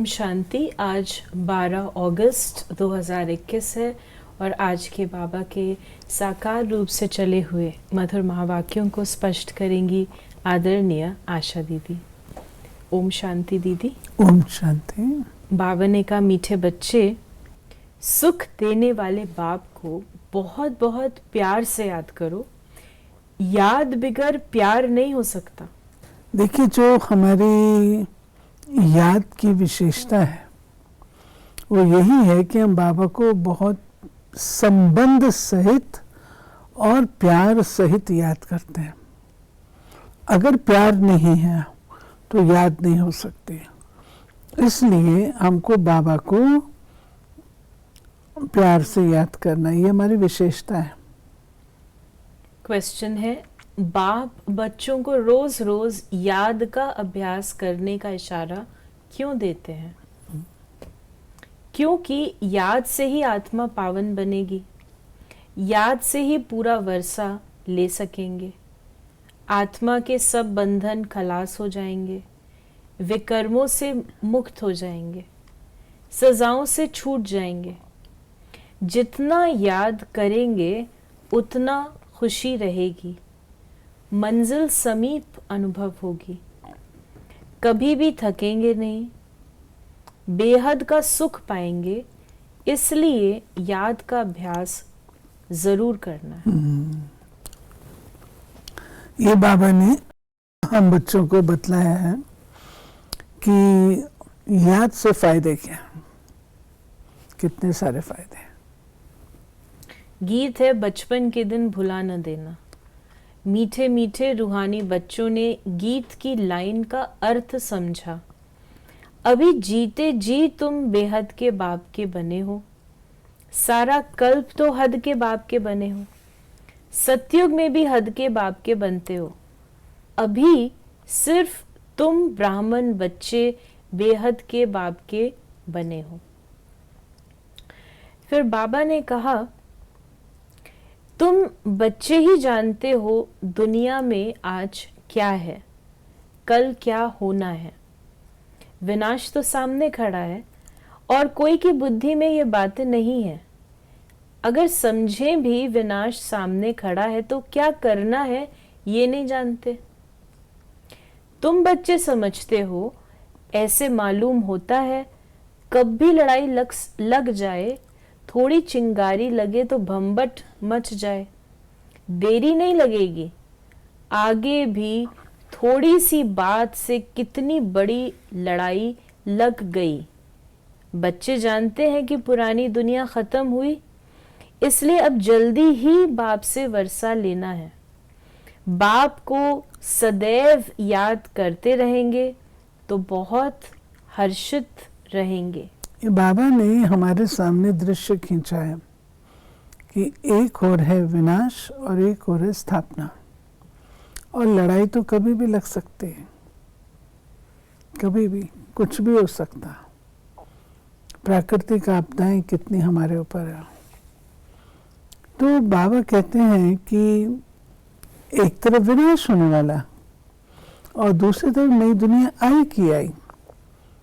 शांति। आज 12 अगस्त 2021 है और आज के बाबा के साकार रूप से चले हुए मधुर महावाक्यों को स्पष्ट करेंगी आदरणीय आशा दीदी। ओम शांति दीदी। ओम शांति। बाबा ने कहा, मीठे बच्चे, सुख देने वाले बाप को बहुत बहुत प्यार से याद करो। याद बिगर प्यार नहीं हो सकता। देखिए, जो हमारी याद की विशेषता है वो यही है कि हम बाबा को बहुत संबंध सहित और प्यार सहित याद करते हैं। अगर प्यार नहीं है तो याद नहीं हो सकती। इसलिए हमको बाबा को प्यार से याद करना, ये हमारी विशेषता है। क्वेश्चन है, बाप बच्चों को रोज रोज याद का अभ्यास करने का इशारा क्यों देते हैं? क्योंकि याद से ही आत्मा पावन बनेगी, याद से ही पूरा वर्षा ले सकेंगे, आत्मा के सब बंधन खलास हो जाएंगे, विकर्मों से मुक्त हो जाएंगे, सजाओं से छूट जाएंगे। जितना याद करेंगे उतना खुशी रहेगी, मंजिल समीप अनुभव होगी, कभी भी थकेंगे नहीं, बेहद का सुख पाएंगे। इसलिए याद का अभ्यास जरूर करना है। ये बाबा ने हम बच्चों को बतलाया है कि याद से फायदे क्या, कितने सारे फायदे। गीत है, बचपन के दिन भुला न देना। मीठे मीठे रूहानी बच्चों ने गीत की लाइन का अर्थ समझा। अभी जीते जी तुम बेहद के बाप के बने हो, सारा कल्प तो हद के बाप के बने हो, सतयुग में भी हद के बाप के बनते हो। अभी सिर्फ तुम ब्राह्मण बच्चे बेहद के बाप के बने हो। फिर बाबा ने कहा, तुम बच्चे ही जानते हो दुनिया में आज क्या है, कल क्या होना है। विनाश तो सामने खड़ा है और कोई की बुद्धि में ये बातें नहीं है। अगर समझे भी विनाश सामने खड़ा है तो क्या करना है ये नहीं जानते। तुम बच्चे समझते हो, ऐसे मालूम होता है कब भी लड़ाई लग जाए, थोड़ी चिंगारी लगे तो भंबट मच जाए। देरी नहीं लगेगी, आगे भी थोड़ी सी बात से कितनी बड़ी लड़ाई लग गई। बच्चे जानते हैं कि पुरानी दुनिया खत्म हुई, इसलिए अब जल्दी ही बाप से वर्षा लेना है। बाप को सदैव याद करते रहेंगे तो बहुत हर्षित रहेंगे। ये बाबा ने हमारे सामने दृश्य खींचा है कि एक और है विनाश और एक और है स्थापना। और लड़ाई तो कभी भी लग सकती है, कभी भी कुछ भी हो सकता। प्राकृतिक आपदाएं कितनी हमारे ऊपर है। तो बाबा कहते हैं कि एक तरफ विनाश होने वाला और दूसरी तरफ नई दुनिया आई की आई।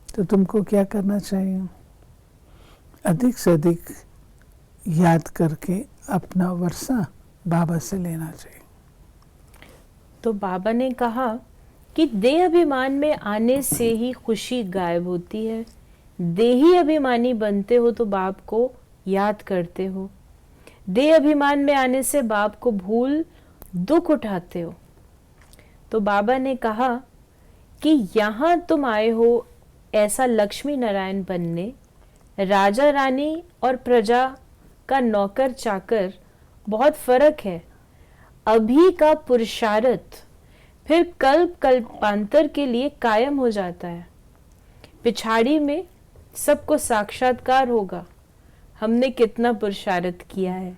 तो तुमको क्या करना चाहिए? अधिक से अधिक याद करके अपना वर्षा बाबा से लेना चाहिए। तो बाबा ने कहा कि देह अभिमान में आने से ही खुशी गायब होती है। देही अभिमानी बनते हो तो बाप को याद करते हो, देह अभिमान में आने से बाप को भूल दुख उठाते हो। तो बाबा ने कहा कि यहाँ तुम आए हो ऐसा लक्ष्मी नारायण बनने। राजा रानी और प्रजा का नौकर चाकर बहुत फर्क है। अभी का पुरुषार्थ फिर कल्प कल्पांतर के लिए कायम हो जाता है। पिछाड़ी में सबको साक्षात्कार होगा, हमने कितना पुरुषार्थ किया है।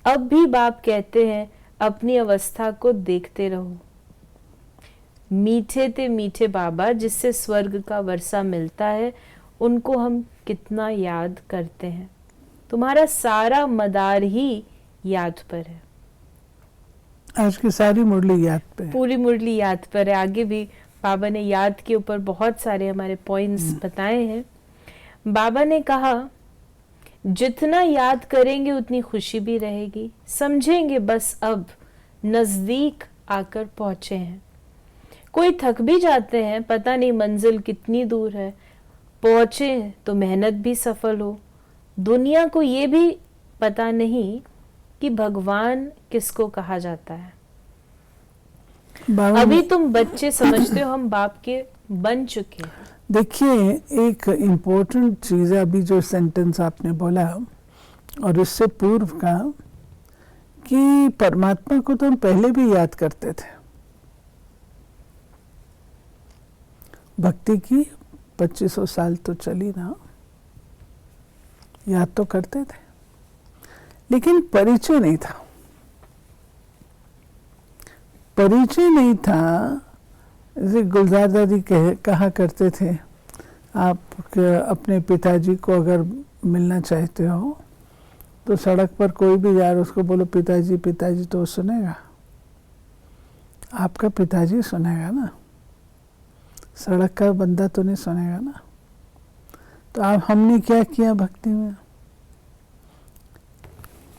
अब भी बाप कहते हैं अपनी अवस्था को देखते रहो। मीठे ते मीठे बाबा जिससे स्वर्ग का वर्षा मिलता है, उनको हम कितना याद करते हैं। तुम्हारा सारा मदार ही याद पर है। आज की सारी मुरली याद पे है। पूरी मुरली याद पर है। आगे भी बाबा ने याद के ऊपर बहुत सारे हमारे पॉइंट्स बताए हैं। बाबा ने कहा जितना याद करेंगे उतनी खुशी भी रहेगी, समझेंगे बस अब नजदीक आकर पहुंचे हैं। कोई थक भी जाते हैं, पता नहीं मंजिल कितनी दूर है, पहुंचे तो मेहनत भी सफल हो। दुनिया को ये भी पता नहीं कि भगवान किसको कहा जाता है। अभी तुम बच्चे समझते हो हम बाप के बन चुके हैं। देखिए, एक इम्पोर्टेंट चीज़ है अभी जो सेंटेंस आपने बोला और इससे पूर्व का, कि परमात्मा को तो हम पहले भी याद करते थे। भक्ति की 2500 साल तो चली ना, याद तो करते थे, लेकिन परिचय नहीं था। परिचय नहीं था। जैसे गुलजार दादी कहा करते थे, आप अपने पिताजी को अगर मिलना चाहते हो तो सड़क पर कोई भी जा रहा उसको बोलो पिताजी पिताजी, तो सुनेगा? आपका पिताजी सुनेगा ना, सड़क का बंदा तो नहीं सुनेगा ना। तो आप हमने क्या किया भक्ति में?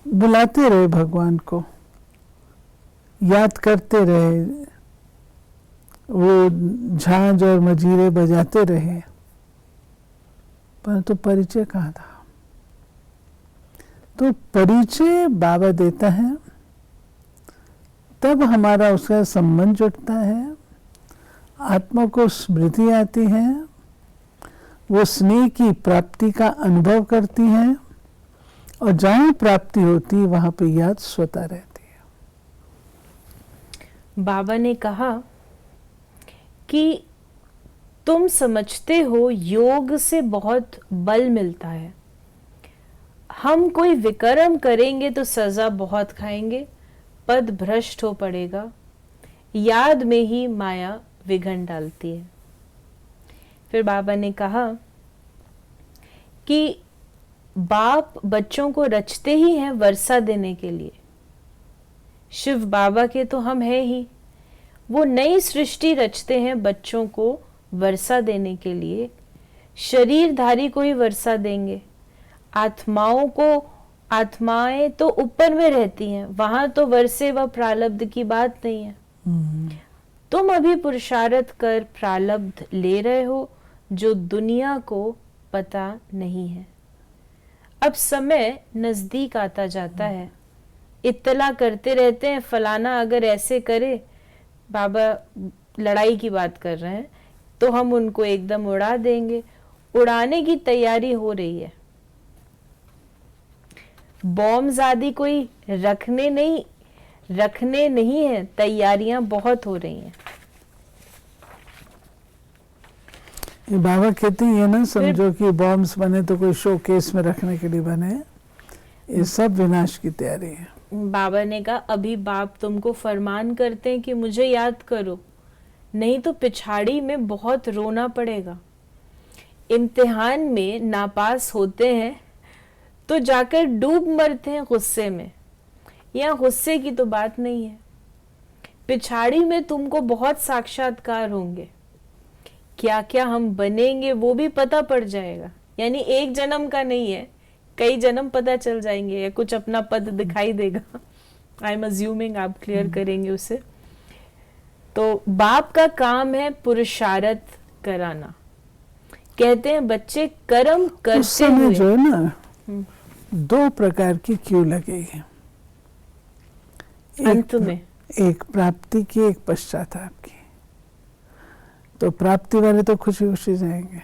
बुलाते रहे भगवान को, याद करते रहे, वो झांझ और मजीरे बजाते रहे, परंतु परिचय कहाँ था? तो परिचय बाबा देता है, तब हमारा उसका संबंध जुड़ता है, आत्मा को स्मृति आती है, वो स्नेह की प्राप्ति का अनुभव करती है, और जहाँ प्राप्ति होती है वहाँ पे याद स्वतः रहती है। बाबा ने कहा कि तुम समझते हो योग से बहुत बल मिलता है, हम कोई विकर्म करेंगे तो सजा बहुत खाएंगे, पद भ्रष्ट हो पड़ेगा, याद में ही माया विघन डालती है। फिर बाबा ने कहा कि बाप बच्चों को रचते ही हैं वर्षा देने के लिए। शिव बाबा के तो हम हैं ही, वो नई सृष्टि रचते हैं बच्चों को वर्षा देने के लिए। शरीरधारी को ही वर्षा देंगे, आत्माओं को, आत्माएं तो ऊपर में रहती हैं, वहां तो वर्षे व प्रारब्ध की बात नहीं है। तुम अभी पुरुषार्थ कर प्रारब्ध ले रहे हो जो दुनिया को पता नहीं है। अब समय नजदीक आता जाता है, इत्तला करते रहते हैं फलाना अगर ऐसे करे, बाबा लड़ाई की बात कर रहे हैं, तो हम उनको एकदम उड़ा देंगे। उड़ाने की तैयारी हो रही है। बॉम्ब आदि कोई रखने नहीं है, तैयारियां बहुत हो रही हैं। ये बाबा कहते हैं, ये ना समझो कि बॉम्ब्स बने तो कोई शोकेस में रखने के लिए बने, ये सब विनाश की तैयारी है। बाबा ने कहा अभी बाप तुमको फरमान करते हैं कि मुझे याद करो, नहीं तो पिछाड़ी में बहुत रोना पड़ेगा। इम्तिहान में नापास होते हैं तो जाकर डूब मरते हैं गुस्से में। यहाँ गुस्से की तो बात नहीं है, पिछाड़ी में तुमको बहुत साक्षात्कार होंगे, क्या क्या हम बनेंगे वो भी पता पड़ जाएगा। यानी एक जन्म का नहीं है, कई जन्म पता चल जाएंगे, या कुछ अपना पद दिखाई देगा। आई एम अज्यूमिंग आप क्लियर करेंगे उसे। तो बाप का काम है पुरुषार्थ कराना। कहते हैं बच्चे कर्म करते हुए जो है ना, दो प्रकार की क्यू लगेगी अंत में, एक प्राप्ति की, एक पश्चाताप की। तो प्राप्ति वाले तो खुशी खुशी जाएंगे,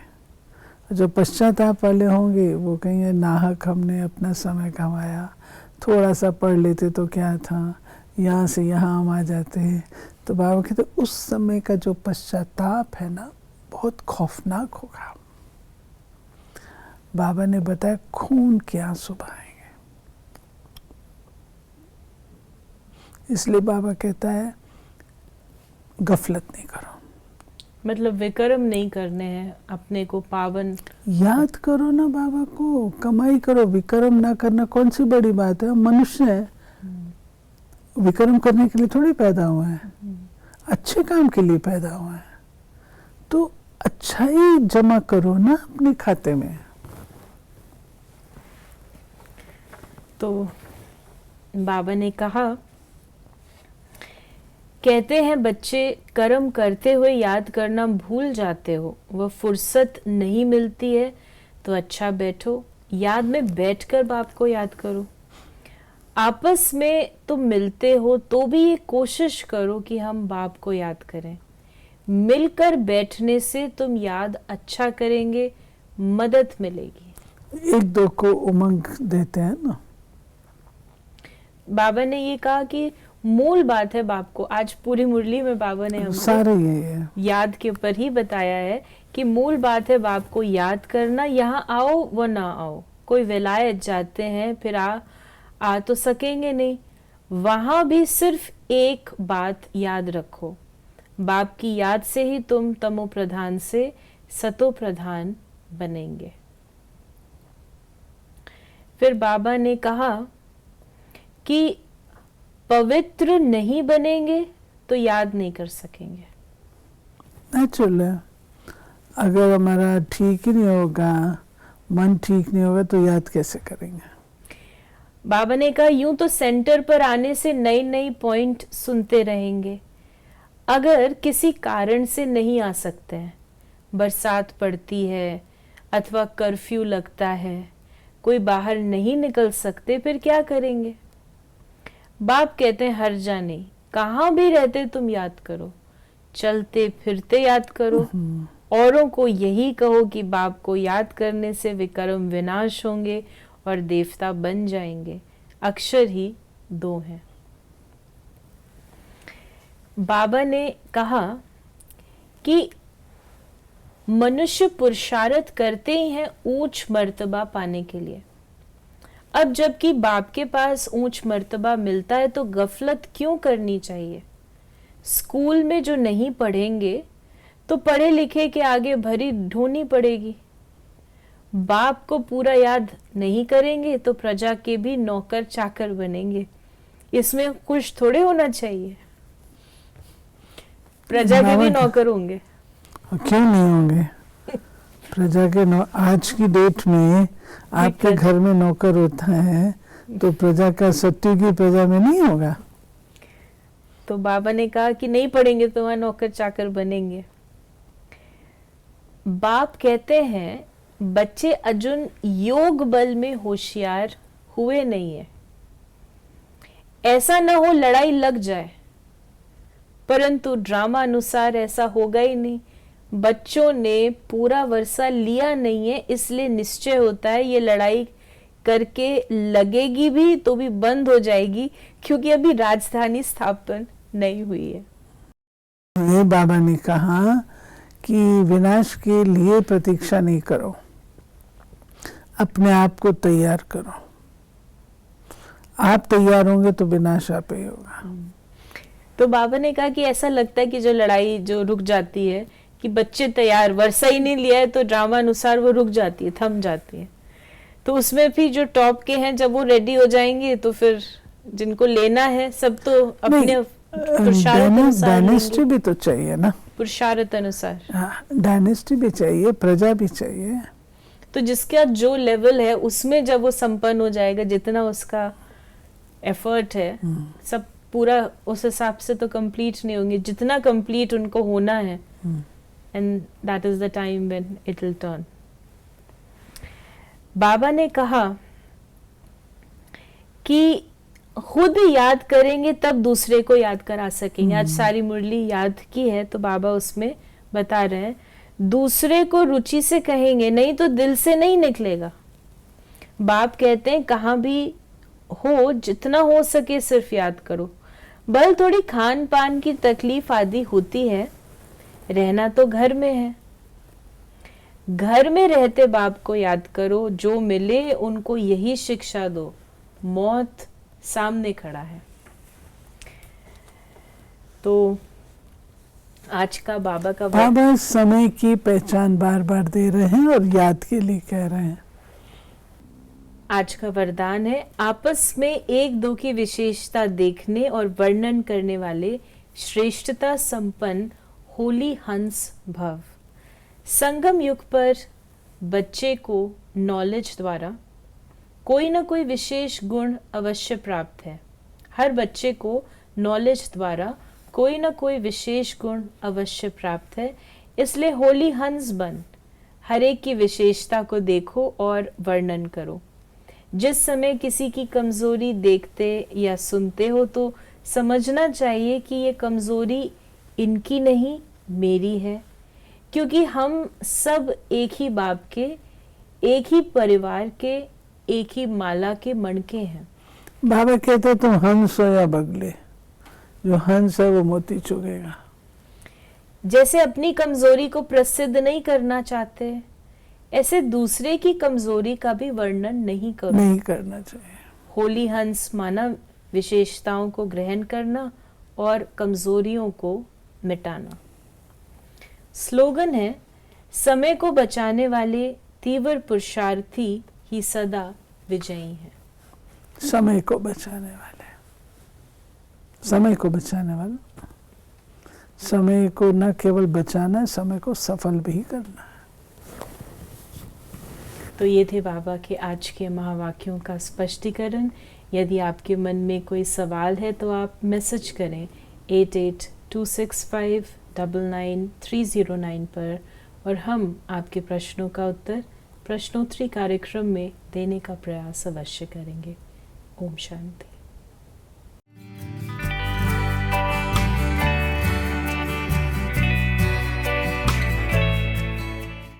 जो पश्चाताप वाले होंगे वो कहेंगे नाहक हमने अपना समय गंवाया, थोड़ा सा पढ़ लेते तो क्या था, यहाँ से यहाँ हम आ जाते हैं। तो बाबा कहते उस समय का जो पश्चाताप है ना, बहुत खौफनाक होगा। बाबा ने बताया खून के आंसू बहाएंगे। इसलिए बाबा कहता है गफलत नहीं करो, मतलब विकर्म नहीं करने हैं, अपने को पावन याद करो ना बाबा को, कमाई करो। विकर्म ना करना कौन सी बड़ी बात है? मनुष्य है, विकर्म करने के लिए थोड़ी पैदा हुआ है, अच्छे काम के लिए पैदा हुआ है। तो अच्छा ही जमा करो ना अपने खाते में। तो बाबा ने कहा, कहते हैं बच्चे कर्म करते हुए याद करना भूल जाते हो, वह फुर्सत नहीं मिलती है तो अच्छा बैठो, याद में बैठकर बाप को याद करो। आपस में तुम मिलते हो तो भी ये कोशिश करो कि हम बाप को याद करें। मिलकर बैठने से तुम याद अच्छा करेंगे, मदद मिलेगी। एक दो को उमंग देते हैं ना। बाबा ने ये कहा कि मूल बात है बाप को, आज पूरी मुरली में बाबा ने हमको सारे ये याद के ऊपर ही बताया है कि मूल बात है बाप को याद करना। यहाँ आओ वो ना आओ, कोई विलायत जाते हैं फिर आ तो सकेंगे नहीं, वहां भी सिर्फ एक बात याद रखो, बाप की याद से ही तुम तमो प्रधान से सतो प्रधान बनेंगे। फिर बाबा ने कहा कि पवित्र नहीं बनेंगे तो याद नहीं कर सकेंगे। नेचुरल है, अगर हमारा ठीक ही नहीं होगा, मन ठीक नहीं होगा तो याद कैसे करेंगे। बाबा ने कहा यूं तो सेंटर पर आने से नई नई पॉइंट सुनते रहेंगे, अगर किसी कारण से नहीं आ सकते हैं, बरसात पड़ती है अथवा कर्फ्यू लगता है, कोई बाहर नहीं निकल सकते, फिर क्या करेंगे। बाप कहते हैं हर्जा नहीं, कहाँ भी रहते तुम याद करो, चलते फिरते याद करो, औरों को यही कहो कि बाप को याद करने से विकर्म विनाश होंगे और देवता बन जाएंगे। अक्षर ही दो हैं। बाबा ने कहा कि मनुष्य पुरुषार्थ करते ही हैं ऊंच मर्तबा पाने के लिए। अब जबकि बाप के पास ऊंच मर्तबा मिलता है तो गफलत क्यों करनी चाहिए। स्कूल में जो नहीं पढ़ेंगे तो पढ़े लिखे के आगे भरी ढोनी पड़ेगी। बाप को पूरा याद नहीं करेंगे तो प्रजा के भी नौकर चाकर बनेंगे। इसमें कुछ थोड़े होना चाहिए, प्रजा के भी नौकर होंगे। क्यों नहीं होंगे, प्रजा के आज की डेट में आपके घर में नौकर होता है तो प्रजा का सत्य की प्रजा में नहीं होगा। तो बाबा ने कहा कि नहीं पढ़ेंगे तो वहां नौकर चाकर बनेंगे। बाप कहते हैं बच्चे अर्जुन योग बल में होशियार हुए नहीं है, ऐसा न हो लड़ाई लग जाए, परंतु ड्रामा अनुसार ऐसा होगा ही नहीं। बच्चों ने पूरा वर्षा लिया नहीं है, इसलिए निश्चय होता है ये लड़ाई करके लगेगी भी तो भी बंद हो जाएगी, क्योंकि अभी राजधानी स्थापन नहीं हुई है। ये बाबा ने कहा कि विनाश के लिए प्रतीक्षा नहीं करो, अपने आप को तैयार करो। आप तैयार होंगे तो विनाश आप ही होगा। तो बाबा ने कहा कि ऐसा लगता है कि जो लड़ाई जो रुक जाती है कि बच्चे तैयार, वर्षा ही नहीं लिया है तो ड्रामा अनुसार वो रुक जाती है, थम जाती है। तो उसमें भी जो टॉप के हैं जब वो रेडी हो जाएंगे तो फिर जिनको लेना है सब तो अपने पुरुषार्थ अनुसार डायनेस्टी भी तो चाहिए ना, पुरुषार्थ अनुसार। डायनेस्टी भी चाहिए, प्रजा भी चाहिए। तो जिसका जो लेवल है उसमें जब वो संपन्न हो जाएगा, जितना उसका एफर्ट है सब पूरा उस हिसाब से तो कंप्लीट नहीं होंगे जितना कंप्लीट उनको होना है। And that is the time when it will turn. बाबा ने कहा कि खुद याद करेंगे तब दूसरे को याद करा सकेंगे। आज सारी मुरली याद की है तो बाबा उसमें बता रहे हैं दूसरे को रुचि से कहेंगे, नहीं तो दिल से नहीं निकलेगा। बाप कहते हैं कहाँ भी हो जितना हो सके सिर्फ याद करो। बल थोड़ी खान पान की तकलीफ आदि होती है, रहना तो घर में है। घर में रहते बाप को याद करो, जो मिले उनको यही शिक्षा दो, मौत सामने खड़ा है। तो आज का बाबा का बाबा समय की पहचान बार बार दे रहे हैं और याद के लिए कह रहे हैं। आज का वरदान है आपस में एक दो की विशेषता देखने और वर्णन करने वाले श्रेष्ठता संपन्न होली हंस भव। संगम युग पर बच्चे को नॉलेज द्वारा कोई ना कोई विशेष गुण अवश्य प्राप्त है। हर बच्चे को नॉलेज द्वारा कोई ना कोई विशेष गुण अवश्य प्राप्त है। इसलिए होली हंस बन हर एक की विशेषता को देखो और वर्णन करो। जिस समय किसी की कमजोरी देखते या सुनते हो तो समझना चाहिए कि ये कमजोरी इनकी नहीं मेरी है, क्योंकि हम सब एक ही बाप के, एक ही परिवार के, एक ही माला के मणके हैं। बाबा कहते तुम हंस हो या बगले, जो हंस है वो मोती चुगेगा। जैसे अपनी कमजोरी को प्रसिद्ध नहीं करना चाहते, ऐसे दूसरे की कमजोरी का भी वर्णन नहीं करो। नहीं करना चाहिए। होली हंस माना विशेषताओं को ग्रहण करना और कमजोरियों को मिटाना। स्लोगन है, समय को बचाने वाले तीव्र पुरुषार्थी ही सदा विजयी हैं। समय को बचाने वाले, समय को बचाने वाले, समय को न केवल बचाना है, समय को सफल भी करना है। तो ये थे बाबा के आज के महावाक्यों का स्पष्टीकरण। यदि आपके मन में कोई सवाल है तो आप मैसेज करें 8826599309 पर और हम आपके प्रश्नों का उत्तर प्रश्नोत्तरी कार्यक्रम में देने का प्रयास अवश्य करेंगे। ओम शांति।